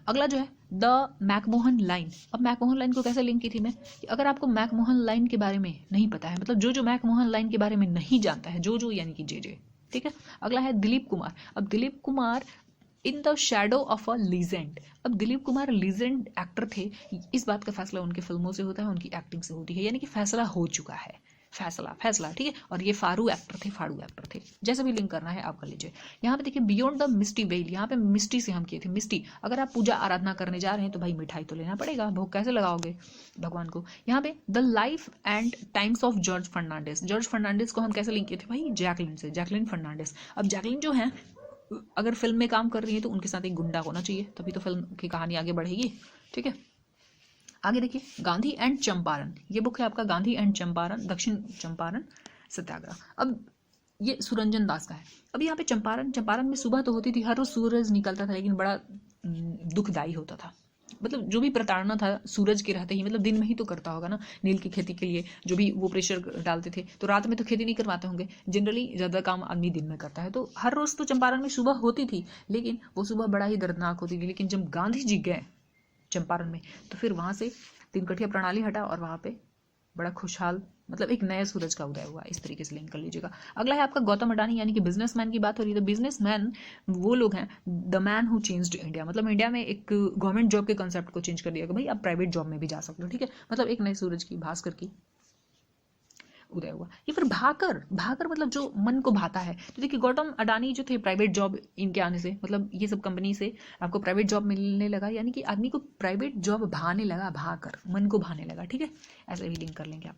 अगला जो है द मैकमोहन लाइन। अब मैकमोहन लाइन को कैसे लिंक की थी मैं, कि अगर आपको मैकमोहन लाइन के बारे में नहीं पता है, मतलब जो मैकमोहन लाइन के बारे में नहीं जानता है, जो यानी कि जे, ठीक है। अगला है दिलीप कुमार। अब Dilip Kumar in the shadow of a legend. अब दिलीप कुमार लीजेंड एक्टर थे, इस बात का फैसला उनकी फिल्मों से होता है, उनकी एक्टिंग से होती है, यानी कि फैसला हो चुका है, फैसला, ठीक है। और ये फाड़ू एक्टर थे, जैसे भी लिंक करना है आप कर लीजिए। यहाँ पे देखिए बियॉन्ड द मिस्टी वेल, यहाँ पे मिस्टी से हम किए थे, मिस्टी। अगर आप पूजा आराधना करने जा रहे हैं तो भाई मिठाई तो लेना पड़ेगा, भोग कैसे लगाओगे भगवान को। यहाँ पे the life and times of George Fernandes. George Fernandes को हम कैसे लिंक किए थे भाई, जैकलिन से, जैकलिन फर्नांडिस। अब जैकलिन जो है, अगर फिल्म में काम कर रही है तो उनके साथ एक गुंडा होना चाहिए, तभी तो फिल्म की कहानी आगे बढ़ेगी, ठीक है। आगे देखिए, गांधी एंड चंपारण, ये बुक है आपका, गांधी एंड चंपारण, दक्षिण चंपारण सत्याग्रह। अब ये सुरंजन दास का है। अब यहाँ पे चंपारण में सुबह तो होती थी, हर रोज सूरज निकलता था, लेकिन बड़ा दुखदायी होता था। मतलब जो भी प्रताड़ना था सूरज के रहते ही, मतलब दिन में ही तो करता होगा ना, नील की खेती के लिए जो भी वो प्रेशर डालते थे, तो रात में तो खेती नहीं करवाते होंगे, जनरली ज़्यादा काम आदमी दिन में करता है। तो हर रोज़ तो चंपारण में सुबह होती थी, लेकिन वो सुबह बड़ा ही दर्दनाक होती थी। लेकिन जब गांधी जी गए चंपारण में, तो फिर वहाँ से तीन प्रणाली हटा और वहाँ पे बड़ा खुशहाल, मतलब एक नए सूरज का उदय हुआ। इस तरीके से लिंक कर लीजिएगा। अगला है आपका गौतम अडानी, यानी कि बिजनेसमैन की बात हो रही है। तो बिजनेसमैन वो लोग हैं, the man who changed India, मतलब इंडिया में एक गवर्नमेंट जॉब के कंसेप्ट को चेंज कर दिया कि भाई आप प्राइवेट जॉब में भी जा सकते हो, ठीक है। मतलब एक नए सूरज की, भास्कर की उदय हुआ। या फिर भाकर मतलब जो मन को भाता है। तो देखिए, गौतम अडानी जो थे, प्राइवेट जॉब इनके आने से, मतलब ये सब कंपनी से आपको प्राइवेट जॉब मिलने लगा, यानी कि आदमी को प्राइवेट जॉब भाने लगा, भाकर मन को भाने लगा, ठीक है। ऐसे भी लिंक कर लेंगे आप।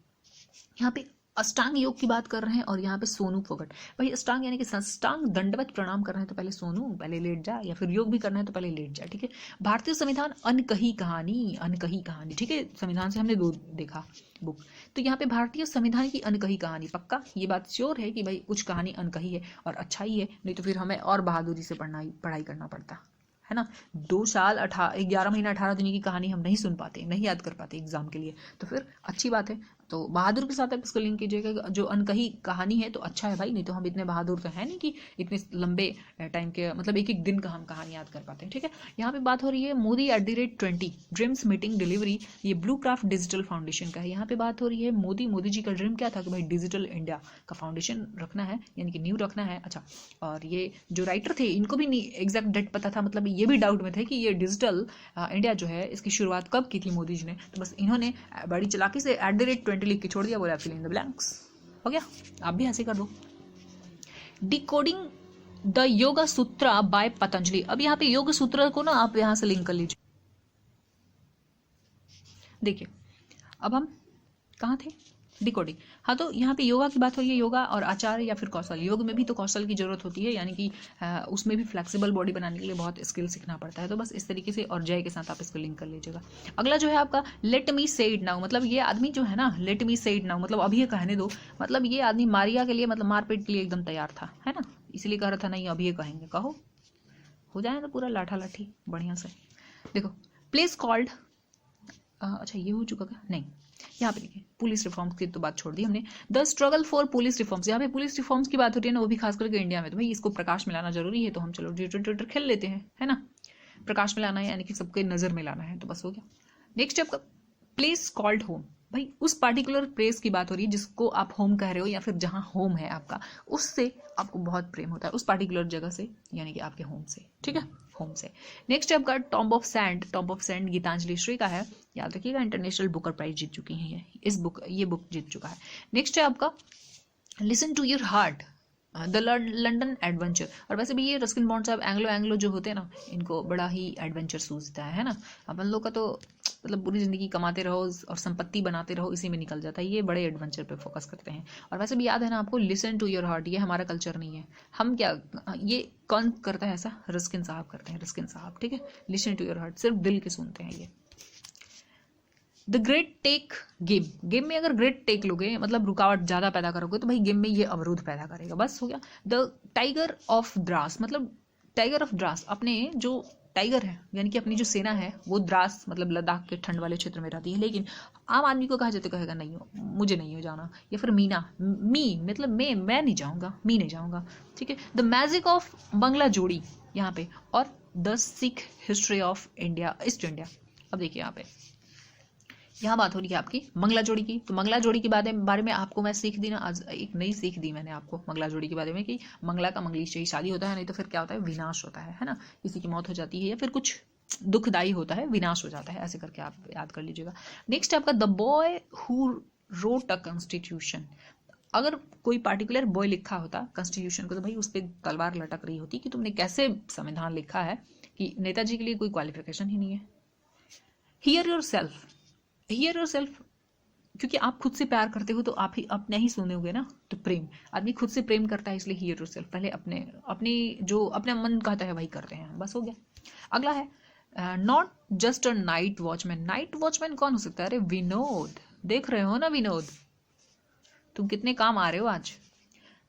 यहाँ पे अष्टांग योग की बात कर रहे हैं, और यहाँ पे सोनू फोगट। भाई अष्टांग यानी कि साष्टांग दंडवत प्रणाम कर रहे हैं, तो पहले सोनू, पहले लेट जा, या फिर योग भी करना है तो पहले लेट जा, ठीक है। भारतीय संविधान अनकही कहानी, ठीक है। संविधान से हमने दो देखा बुक, तो यहाँ पे भारतीय संविधान की अनकही कहानी, पक्का ये बात श्योर है कि भाई कुछ कहानी अनकही है, और अच्छा ही है, नहीं तो फिर हमें और बहादुरी से पढ़ाई करना पड़ता है ना। 2 साल 11 महीना 18 दिन की कहानी हम नहीं सुन पाते, नहीं याद कर पाते एग्जाम के लिए, तो फिर अच्छी बात है, तो बहादुर के साथ आप इसको लिंक कीजिएगा। जो अनकही कहानी है तो अच्छा है भाई, नहीं तो हम इतने बहादुर तो है नहीं कि इतने लंबे टाइम के मतलब एक एक दिन का हम कहानी याद कर पाते हैं। ठीक है, यहाँ पे बात हो रही है मोदी @20 ड्रीम्स मीटिंग डिलीवरी, ये ब्लू क्राफ्ट डिजिटल फाउंडेशन का है। यहाँ पे बात हो रही है मोदी जी का ड्रीम क्या था कि भाई डिजिटल इंडिया का फाउंडेशन रखना है, यानी कि न्यू रखना है। अच्छा, और ये जो राइटर थे इनको भी नहीं एग्जैक्ट डेट पता था, मतलब ये भी डाउट में थे कि ये डिजिटल इंडिया जो है इसकी शुरुआत कब की थी मोदी जी ने। तो बस इन्होंने बड़ी चालाकी से @20 लिख के छोड़ दिया, बोला फिल इन द ब्लैंक्स। हो गया, आप भी ऐसे कर दो। Decoding the yoga sutra by Patanjali. अब यहाँ पे योग सूत्र को ना आप यहाँ से लिंक कर लीजिए। देखिए अब हम कहाँ थे, डिकोडिंग। हाँ, तो यहाँ पे योगा की बात हो रही है, योगा और आचार या फिर कौशल। योग में भी तो कौशल की जरूरत होती है, यानी कि उसमें भी फ्लेक्सिबल बॉडी बनाने के लिए बहुत स्किल सीखना पड़ता है। तो बस इस तरीके से और जय के साथ आप इसको लिंक कर लीजिएगा। अगला जो है आपका लेट मी से इट नाउ, मतलब ये आदमी जो है ना, लेट मी से इट नाउ मतलब अभी ये कहने दो, मतलब ये आदमी मारिया के लिए मतलब मारपीट के लिए एकदम तैयार था, है ना, इसलिए कह रहा था नहीं अभी ये कहेंगे, कहो हो जाए तो पूरा लाठा लाठी बढ़िया से। देखो प्लेस कॉल्ड, अच्छा ये हो चुका क्या, नहीं, यहाँ पे देखिए पुलिस रिफॉर्म्स की तो बात छोड़ दी हमने। The struggle for police reforms, यहाँ पे पुलिस रिफॉर्म्स की बात हो रही है ना, वो भी खास करके इंडिया में। तो भाई इसको प्रकाश में लाना जरूरी है, तो हम चलो ट्विटर खेल लेते हैं, है ना, प्रकाश में लाना है यानी कि सबके नजर में लाना है, तो बस हो गया। नेक्स्ट आपका प्लेस कॉल्ड होम, भाई उस पार्टिकुलर प्लेस की बात हो रही है जिसको आप होम कह रहे हो, या फिर जहां होम है आपका, उससे आपको बहुत प्रेम होता है, उस पार्टिकुलर जगह से, यानी कि आपके होम से। ठीक है, होम से। नेक्स्ट है आपका tomb of sand. Tomb of sand Geetanjali Shree का है, याद रखिएगा, इंटरनेशनल बुकर प्राइज जीत चुकी हैं ये बुक जीत चुका है। नेक्स्ट है आपका listen to your heart, the London adventure. और वैसे भी ये रस्किन बॉन्ड साहब एंग्लो जो होते हैं ना, इनको बड़ा ही एडवेंचर सूझता है ना। अपन लोग का तो मतलब पूरी जिंदगी कमाते रहो और संपत्ति बनाते रहो, इसी में निकल जाता है, ये बड़े एडवेंचर पे फोकस करते हैं। और वैसे भी याद है ना आपको, लिसन टू योर हार्ट, ये हमारा कल्चर नहीं है। हम क्या, ये कौन करता है ऐसा, रस्किन साहब करते हैं, रस्किन साहब। ठीक है, लिसन टू योर हार्ट, सिर्फ दिल के सुनते हैं ये। The great tech game, game में अगर ग्रेट टेक लोगे मतलब रुकावट ज्यादा पैदा करोगे, तो भाई गेम में ये अवरोध पैदा करेगा, बस हो गया। द टाइगर ऑफ द्रास, मतलब टाइगर ऑफ द्रास, अपने जो टाइगर है यानी कि अपनी जो सेना है वो द्रास मतलब लद्दाख के ठंड वाले क्षेत्र में रहती है, लेकिन आम आदमी को कहा जाता, कहेगा नहीं हो, मुझे नहीं हो जाना, या फिर मीना, मी मतलब मैं नहीं जाऊंगा, मी नहीं जाऊंगा। ठीक है, द मैजिक ऑफ बंगला जोड़ी यहाँ पे, और the Sikh history of India, east India. अब देखिए यहाँ बात हो रही है आपकी मंगला जोड़ी की। तो मंगला जोड़ी के बारे में आपको मैं सीख दी ना, आज एक नई सीख दी मैंने आपको मंगला जोड़ी के बारे में, कि मंगला का मंगली से ही शादी होता है, नहीं तो फिर क्या होता है, विनाश होता है ना, किसी की मौत हो जाती है या फिर कुछ दुखदायी होता है, विनाश हो जाता है, ऐसे करके आप याद कर लीजिएगा। नेक्स्ट आपका the boy who wrote a constitution. अगर कोई पार्टिकुलर बॉय लिखा होता कॉन्स्टिट्यूशन को, तो भाई उस पर तलवार लटक रही होती कि तुमने कैसे संविधान लिखा है, कि नेताजी के लिए कोई क्वालिफिकेशन ही नहीं है। Here your self, here your self, क्योंकि आप खुद से प्यार करते हो तो आप ही अपने ही सुनोगे ना, तो प्रेम, आदमी खुद से प्रेम करता है, इसलिए हियर योर सेल्फ, पहले अपने जो अपने मन कहता है वही करते हैं, बस हो गया। अगला है not just a night watchman. Night watchman कौन हो सकता है, अरे विनोद, देख रहे हो ना विनोद, तुम कितने काम आ रहे हो आज।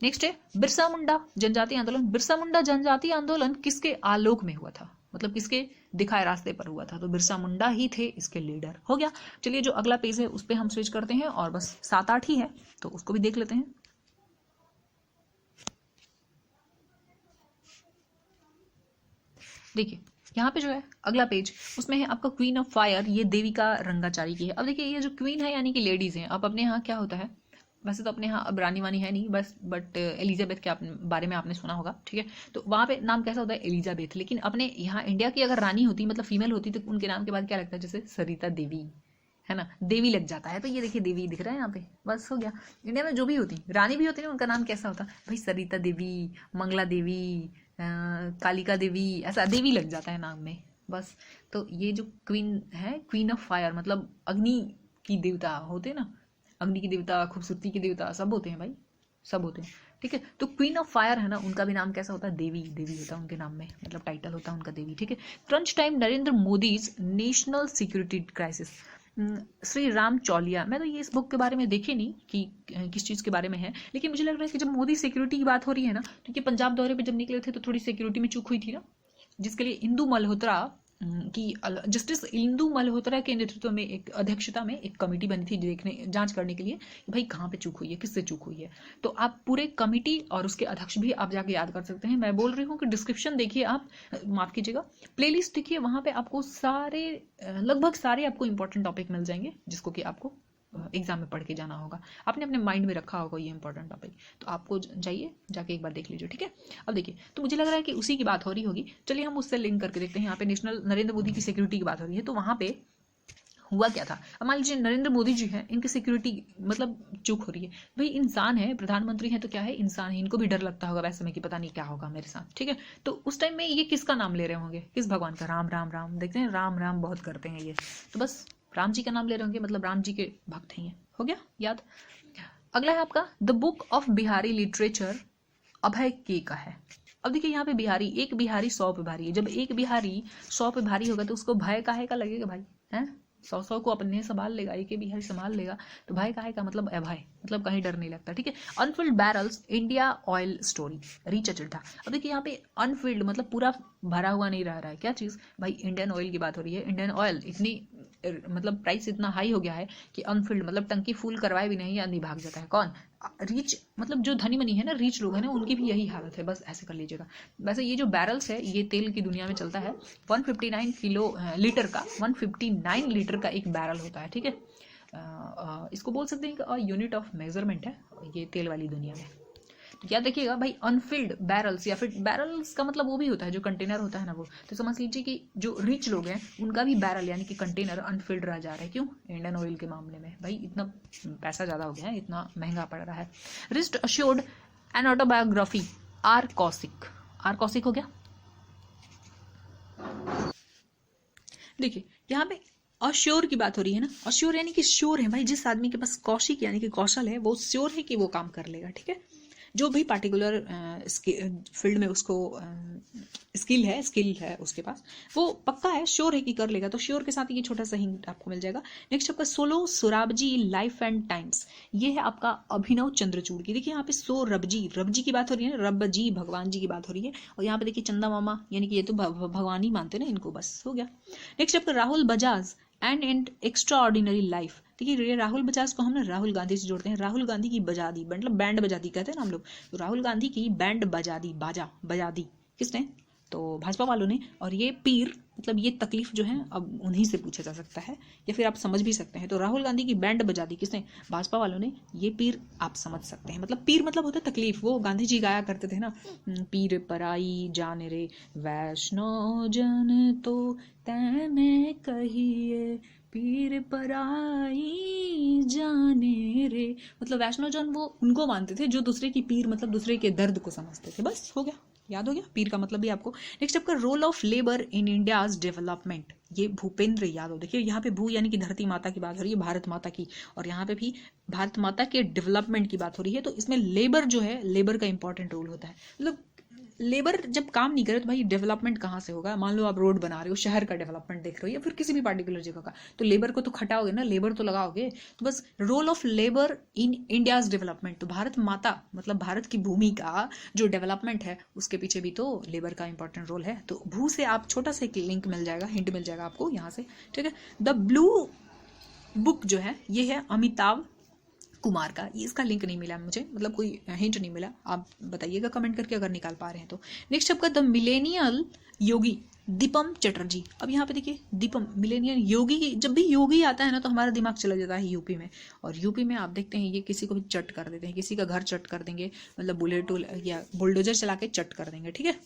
नेक्स्ट है बिरसा मुंडा जनजातीय आंदोलन। बिरसा मुंडा जनजातीय आंदोलन किसके आलोक में हुआ था, मतलब किसके दिखाए रास्ते पर हुआ था, तो बिरसा मुंडा ही थे इसके लीडर। हो गया, चलिए जो अगला पेज है उस पर हम स्विच करते हैं, और बस 7-8 ही है तो उसको भी देख लेते हैं। देखिए यहाँ पे जो है अगला पेज, उसमें है आपका क्वीन ऑफ फायर, ये देविका रंगाचारी की है। अब देखिए ये जो क्वीन है यानी कि लेडीज हैं, अब अपने यहाँ क्या होता है, वैसे तो अपने यहाँ अब रानी वानी है नहीं, बस बट एलिजाबेथ के बारे में आपने सुना होगा, ठीक है, तो वहाँ पे नाम कैसा होता है, एलिजाबेथ। लेकिन अपने यहाँ इंडिया की अगर रानी होती मतलब फीमेल होती, तो उनके नाम के बाद क्या लगता है, जैसे सरिता देवी, है ना, देवी लग जाता है। तो ये देखिए देवी दिख रहा है यहाँ पे, बस हो गया। इंडिया में जो भी होती रानी भी होती है उनका नाम कैसा होता भाई, सरिता देवी, मंगला देवी, कालिका देवी, ऐसा देवी लग जाता है नाम में, बस। तो ये जो क्वीन है, क्वीन ऑफ फायर मतलब अग्नि की देवता होते ना, अग्नि की देवता, खूबसूरती की देवता, सब होते हैं भाई, सब होते हैं, ठीक है। तो क्वीन ऑफ फायर है ना, उनका भी नाम कैसा होता है, देवी, देवी होता है उनके नाम में, मतलब टाइटल होता है उनका देवी, ठीक है। Crunch time Narendra Modi's national security crisis, Shri Ram Chauliya. मैं तो ये इस बुक के बारे में देखी नहीं कि किस चीज़ के बारे में है, लेकिन मुझे लग रहा है कि जब मोदी सिक्योरिटी की बात हो रही है ना, क्योंकि पंजाब दौरे पे जब निकले थे तो थोड़ी सिक्योरिटी में चूक हुई थी ना, जिसके लिए इंदू मल्होत्रा कि जस्टिस इंदु मल्होत्रा के नेतृत्व में एक अध्यक्षता में एक कमेटी बनी थी देखने जांच करने के लिए कि भाई कहाँ पे चूक हुई है, किससे चूक हुई है। तो आप पूरे कमेटी और उसके अध्यक्ष भी आप जाके याद कर सकते हैं। मैं बोल रही हूँ कि डिस्क्रिप्शन देखिए, आप माफ कीजिएगा, प्लेलिस्ट देखिए, वहाँ पे आपको सारे लगभग सारे आपको इंपॉर्टेंट टॉपिक मिल जाएंगे जिसको कि आपको एग्जाम में पढ़ के जाना होगा। आपने अपने माइंड में रखा होगा ये इंपॉर्टेंट टॉपिक, तो आपको जाइए जाके एक बार देख लीजिए, ठीक है। अब देखिए, तो मुझे लग रहा है कि उसी की बात हो रही होगी, चलिए हम उससे लिंक करके देखते हैं। यहाँ पे नेशनल नरेंद्र मोदी की सिक्योरिटी की बात हो रही है, तो वहाँ पे हुआ क्या था। अब मान लीजिए नरेंद्र मोदी जी हैं, इनकी सिक्योरिटी मतलब चूक हो रही है। भाई इंसान है, प्रधानमंत्री है तो क्या है, इंसान है, इनको भी डर लगता होगा वैसे में कि पता नहीं क्या होगा मेरे साथ, ठीक है। तो उस टाइम में ये किसका नाम ले रहे होंगे, किस भगवान का, राम राम राम, देखते हैं राम राम बहुत करते हैं ये, तो बस राम जी का नाम ले रहे होंगे, मतलब राम जी के भक्त हैं ये, हो गया याद। अगला है आपका the book of Bihari literature Abhay K का है। अब देखिए यहाँ पे बिहारी, एक बिहारी 100 पे भारी है। जब एक बिहारी 100 पे भारी होगा तो उसको भय काहे का लगेगा भाई, है 100 को अपने संभाल लेगा, एक बिहारी संभाल लेगा, तो भय काहे का मतलब अभय, मतलब कहीं डर नहीं लगता, ठीक है। Anfield barrels India oil story Richa चिट्ठा। अब देखिए यहाँ पे अनफिल्ड मतलब पूरा भरा हुआ नहीं रह रहा है, क्या चीज भाई, इंडियन ऑयल की बात हो रही है। इंडियन ऑयल इतनी मतलब प्राइस इतना हाई हो गया है कि अनफिल्ड मतलब टंकी फुल करवाए भी नहीं आदमी भाग जाता है। कौन, रीच मतलब जो धनी मनी है ना, रीच लोग हैं ना, उनकी भी यही हालत है, बस ऐसे कर लीजिएगा। वैसे ये जो बैरल्स है ये तेल की दुनिया में चलता है, 159 किलो लीटर का, 159 लीटर का एक बैरल होता है, ठीक है। इसको बोल सकते हैं कि यूनिट ऑफ मेजरमेंट है ये तेल वाली दुनिया में। तो क्या देखिएगा भाई, अनफिल्ड बैरल्स, या फिर बैरल्स का मतलब वो भी होता है जो कंटेनर होता है ना वो, तो समझ लीजिए कि जो रिच लोग हैं उनका भी बैरल यानी कि कंटेनर अनफिल्ड रह जा रहा है। क्यों, इंडियन ऑयल के मामले में भाई इतना पैसा ज़्यादा हो गया है, इतना महंगा पड़ रहा है। Wrist assured an autobiography R Kaushik, R Kaushik हो गया। देखिए यहाँ पे अश्योर की बात हो रही है ना, अश्योर यानी कि श्योर है भाई, जिस आदमी के पास कौशिक यानी कि कौशल है वो श्योर है कि वो काम कर लेगा, ठीक है। जो भी पार्टिकुलर फील्ड में उसको स्किल है उसके पास, वो पक्का है, श्योर है कि कर लेगा। तो श्योर के साथ ये छोटा सा हिंट आपको मिल जाएगा। नेक्स्ट आपका Soli Sorabjee life and times, ये है आपका अभिनव चंद्रचूड़ की। देखिए यहाँ पे रबजी की बात हो रही है ना, रब जी भगवान जी की बात हो रही है, और यहाँ पे देखिए चंदा मामा यानी कि ये तो भगवान ही मानते ना इनको, बस हो गया। नेक्स्ट आपका Rahul Bajaj and extra ordinary life. देखिए राहुल बजाज को हम ना राहुल गांधी से जोड़ते हैं, राहुल गांधी की बजादी मतलब बैंड बजादी कहते हैं ना हम लोग, तो राहुल गांधी की बैंड बजादी, बाजा बजादी किसने, तो भाजपा वालों ने। और ये पीर मतलब ये तकलीफ जो है अब उन्हीं से पूछा जा सकता है, या फिर आप समझ भी सकते हैं। तो राहुल गांधी की बैंड बजा दी किसने, भाजपा वालों ने, ये पीर आप समझ सकते हैं। मतलब पीर मतलब होता है तकलीफ, वो गांधी जी गाया करते थे ना, पीर पराई जान रे वैष्णो जन तो तैने कहिए, पीर पराई जाने रे, मतलब वैष्णो जन वो उनको मानते थे जो दूसरे की पीर मतलब दूसरे के दर्द को समझते थे। बस हो गया, याद हो गया पीर का मतलब भी आपको। नेक्स्ट आपका role of labour in India's development, ये भूपेंद्र यादव। देखिए यहाँ पे भू यानी कि धरती माता की बात हो रही है, भारत माता की, और यहाँ पे भी भारत माता के डेवलपमेंट की बात हो रही है। तो इसमें लेबर जो है, लेबर का इंपॉर्टेंट रोल होता है। मतलब लेबर जब काम नहीं करे तो भाई डेवलपमेंट कहाँ से होगा। मान लो आप रोड बना रहे हो, शहर का डेवलपमेंट देख रहे हो या फिर किसी भी पार्टिकुलर जगह का, तो लेबर को तो खटाओगे ना, लेबर तो लगाओगे। तो बस role of labour in India's development, तो भारत माता मतलब भारत की भूमि का जो डेवलपमेंट है उसके पीछे भी तो लेबर का इंपॉर्टेंट रोल है। तो भू से आप छोटा सा एक लिंक मिल जाएगा, हिंट मिल जाएगा आपको यहाँ से, ठीक है। द ब्लू बुक जो है ये है अमिताभ कुमार का, इसका लिंक नहीं मिला मुझे, मतलब कोई हिंट नहीं मिला, आप बताइएगा कमेंट करके अगर निकाल पा रहे हैं तो। नेक्स्ट आपका द मिलेनियल योगी दीपम चटर्जी। अब यहाँ पे देखिए दीपम मिलेनियल योगी, जब भी योगी आता है ना तो हमारा दिमाग चला जाता है यूपी में, और यूपी में आप देखते हैं ये किसी को भी चट कर देते हैं, किसी का घर चट कर देंगे, मतलब बुलेट या बुलडोजर चला के चट कर देंगे, ठीक है।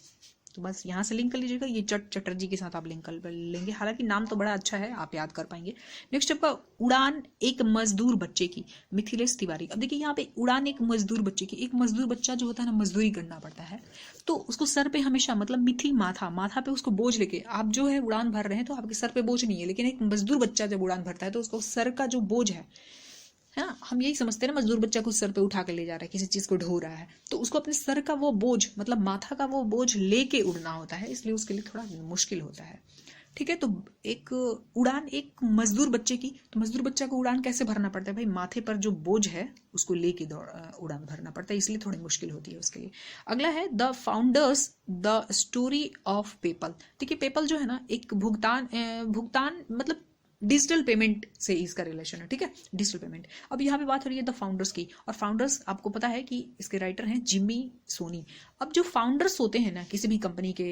तो बस यहाँ से लिंक कर लीजिएगा, ये चटर्जी के साथ आप लिंक कर लेंगे, हालांकि नाम तो बड़ा अच्छा है, आप याद कर पाएंगे। नेक्स्ट आपका उड़ान एक मजदूर बच्चे की, मिथिलेश तिवारी। अब देखिए यहाँ पे उड़ान एक मजदूर बच्चे की, एक मजदूर बच्चा जो होता है ना मजदूरी करना पड़ता है, तो उसको सर पे हमेशा मतलब मिथि माथा पे उसको बोझ लेके, आप जो है उड़ान भर रहे हैं तो आपके सर पे बोझ नहीं है, लेकिन एक मजदूर बच्चा जब उड़ान भरता है तो उसको सर का जो बोझ है ना, हम यही समझते हैं ना, मजदूर बच्चा को सर पे उठा के ले जा रहा है, किसी चीज को ढो रहा है, तो उसको अपने सर का वो बोझ मतलब माथा का वो बोझ लेके उड़ना होता है, इसलिए उसके लिए थोड़ा मुश्किल होता है। ठीक है। तो एक उड़ान एक मजदूर बच्चे की, तो मजदूर बच्चा को उड़ान कैसे भरना पड़ता है भाई, माथे पर जो बोझ है उसको लेके उड़ान भरना पड़ता है, इसलिए थोड़ी मुश्किल होती है उसके लिए। अगला है the founders the story of PayPal. देखिए पेपल जो है ना एक भुगतान मतलब डिजिटल पेमेंट से इसका रिलेशन है, ठीक है, डिजिटल पेमेंट। अब यहाँ पे बात हो रही है द फाउंडर्स की, और फाउंडर्स आपको पता है कि इसके राइटर हैं जिमी सोनी। अब जो फाउंडर्स होते हैं ना किसी भी कंपनी के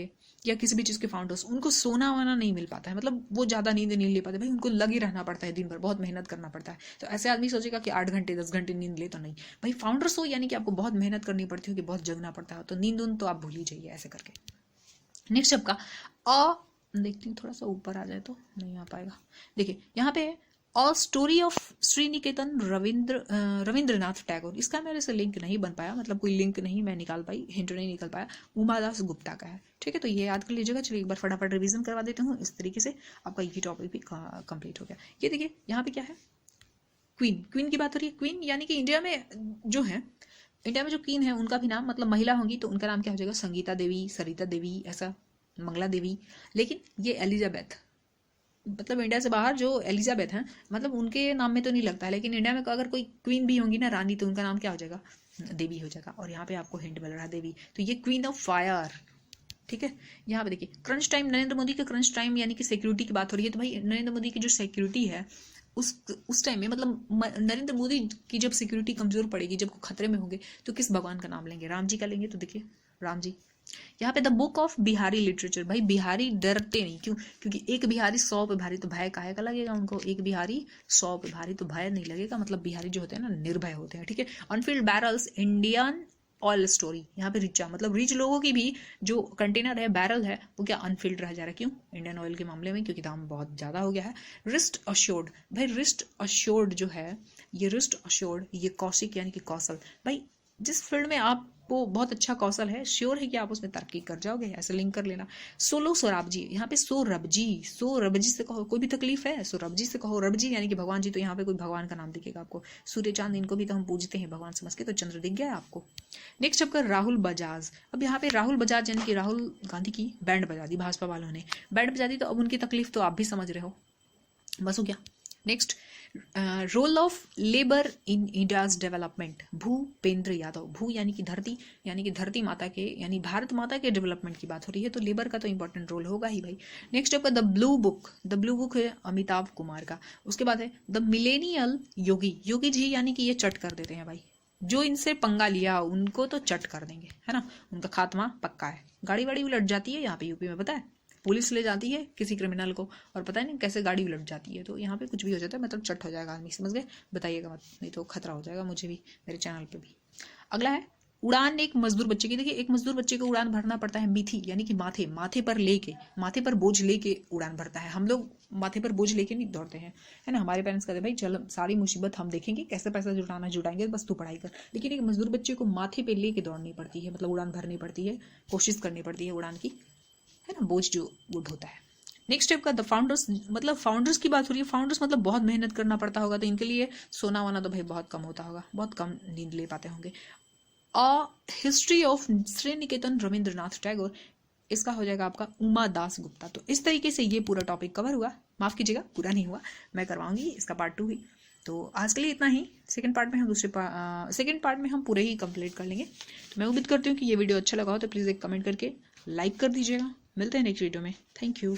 या किसी भी चीज़ के फाउंडर्स, उनको सोना वाना नहीं मिल पाता है, मतलब वो ज़्यादा नींद नहीं ले पाते भाई, उनको लगे रहना पड़ता है दिन भर, बहुत मेहनत करना पड़ता है। तो ऐसे आदमी सोचेगा कि 8 घंटे 10 घंटे नींद ले, तो नहीं भाई, फाउंडर्स हो यानी कि आपको बहुत मेहनत करनी पड़ती है, कि बहुत जगना पड़ता है, तो नींद उन तो आप भूल ही जाइए ऐसे करके। नेक्स्ट आपका देखती हूँ थोड़ा सा ऊपर आ जाए तो नहीं आ पाएगा। देखिए यहाँ पे a story of Sriniketan Rabindranath Tagore. इसका मेरे से लिंक नहीं बन पाया, मतलब कोई लिंक नहीं मैं निकाल पाई, हिंट नहीं निकाल पाया, उमादास गुप्ता का है, ठीक है। तो ये याद कर लीजिएगा। चलिए एक बार फटाफट रिवीजन करवा देती हूँ, इस तरीके से आपका ये टॉपिक भी कंप्लीट हो गया। ये देखिए यहाँ पे क्या है, क्वीन की बात हो रही है। क्वीन यानी कि इंडिया में जो क्वीन है उनका भी नाम, मतलब महिला होंगी तो उनका नाम क्या हो जाएगा, संगीता देवी, सरिता देवी, ऐसा, मंगला देवी। लेकिन ये एलिजाबेथ, मतलब इंडिया से बाहर जो एलिजाबेथ हैं, मतलब उनके नाम में तो नहीं लगता है, लेकिन इंडिया में अगर कोई क्वीन भी होंगी ना, रानी, तो उनका नाम क्या हो जाएगा, देवी हो जाएगा। और यहाँ पे आपको हिंट मिल रहा है देवी, तो ये क्वीन ऑफ फायर, ठीक है। यहाँ पे देखिए क्रंच टाइम, नरेंद्र मोदी के क्रंच टाइम यानी कि सिक्योरिटी की बात हो रही है, तो भाई नरेंद्र मोदी की जो सिक्योरिटी है उस टाइम में, मतलब नरेंद्र मोदी की जब सिक्योरिटी कमजोर पड़ेगी, जब खतरे में होंगे, तो किस भगवान का नाम लेंगे, राम जी का लेंगे। तो देखिए राम जी। यहाँ पे the book of Bihari literature, भाई बिहारी डरते नहीं, क्यों, क्योंकि एक बिहारी 100 पे भारी, तो भय काहे का लगेगा उनको, एक बिहारी 100 पे भारी तो भय नहीं लगेगा, मतलब बिहारी जो होते हैं ना निर्भय होते हैं, ठीक है। Anfield barrels Indian oil story, यहाँ पे रिचा मतलब रिच लोगों की भी जो कंटेनर है, बैरल है, वो क्या अनफिल्ड रह जा रहा है, क्यों, इंडियन ऑयल के मामले में, क्योंकि दाम बहुत ज़्यादा हो गया है। रिस्ट अश्योर्ड, भाई रिस्ट अश्योर्ड जो है, ये रिस्ट अश्योर्ड, ये कौशिक यानी कि कौशल, भाई जिस फील्ड में आपको बहुत अच्छा कौशल है, श्योर है कि आप उसमें तरक्की कर जाओगे, ऐसे लिंक कर लेना। सोलो सोराबजी, यहाँ पे सोरबजी से कहो, कोई भी तकलीफ है सोरबजी से कहो, रबजी यानी कि भगवान जी, तो यहाँ पे कोई भगवान का नाम दिखेगा आपको। सूर्य चांद इनको भी तो हम पूजते हैं भगवान समझ के, तो चंद्र दिख गया है आपको। नेक्स्ट आपका राहुल बजाज। अब यहाँ पे राहुल बजाज यानी कि राहुल गांधी की बैंड बजा दी, भाजपा वालों ने बैंड बजा दी, तो अब उनकी तकलीफ तो आप भी समझ रहे हो, बस हो गया। Next role of labour in India's development, Bhupender Yadav. भू यानी कि धरती माता के, यानी भारत माता के डेवलपमेंट की बात हो रही है, तो लेबर का तो इंपॉर्टेंट रोल होगा ही भाई। नेक्स्ट आपका द ब्लू बुक है अमिताभ कुमार का। उसके बाद है द मिलेनियल योगी जी, यानी कि ये चट कर देते हैं भाई, जो इनसे पंगा लिया उनको तो चट कर देंगे, है ना, उनका खात्मा पक्का है। गाड़ी वाड़ी उलट जाती है यहाँ पे यूपी में, पता है, पुलिस ले जाती है किसी क्रिमिनल को और पता नहीं कैसे गाड़ी उलट जाती है, तो यहाँ पे कुछ भी हो जाता है, मतलब चट हो जाएगा आदमी, समझ गए, बताइएगा मत, नहीं तो खतरा हो जाएगा मुझे भी, मेरे चैनल पे भी। अगला है उड़ान एक मजदूर बच्चे की। देखिए एक मजदूर बच्चे को उड़ान भरना पड़ता है मीठी, यानी कि माथे पर बोझ लेके उड़ान भरता है। हम लोग माथे पर बोझ लेके नहीं दौड़ते हैं, है ना, हमारे पेरेंट्स कहते हैं भाई चल सारी मुसीबत हम देखेंगे, कैसे पैसा जुटाएंगे, बस तू पढ़ाई कर। लेकिन एक मजदूर बच्चे को माथे पे लेके दौड़नी पड़ती है, मतलब उड़ान भरनी पड़ती है, कोशिश करनी पड़ती है उड़ान की, है ना, बोझ जो उठाता है। नेक्स्ट स्टेप का द फाउंडर्स, मतलब फाउंडर्स की बात हो रही है, फाउंडर्स मतलब बहुत मेहनत करना पड़ता होगा, तो इनके लिए सोना वाना तो भाई बहुत कम होता होगा, बहुत कम नींद ले पाते होंगे। A history of Sriniketan Rabindranath Tagore, इसका हो जाएगा आपका उमा दास गुप्ता। तो इस तरीके से ये पूरा टॉपिक कवर हुआ, माफ कीजिएगा पूरा नहीं हुआ, मैं करवाऊंगी इसका पार्ट 2 ही। तो आज के लिए इतना ही, सेकंड पार्ट में हम पूरे ही कंप्लीट कर लेंगे। तो मैं उम्मीद करती हूँ कि ये वीडियो अच्छा लगा हो, तो प्लीज़ एक कमेंट करके लाइक कर दीजिएगा। मिलते हैं नेक्स्ट वीडियो में, थैंक यू।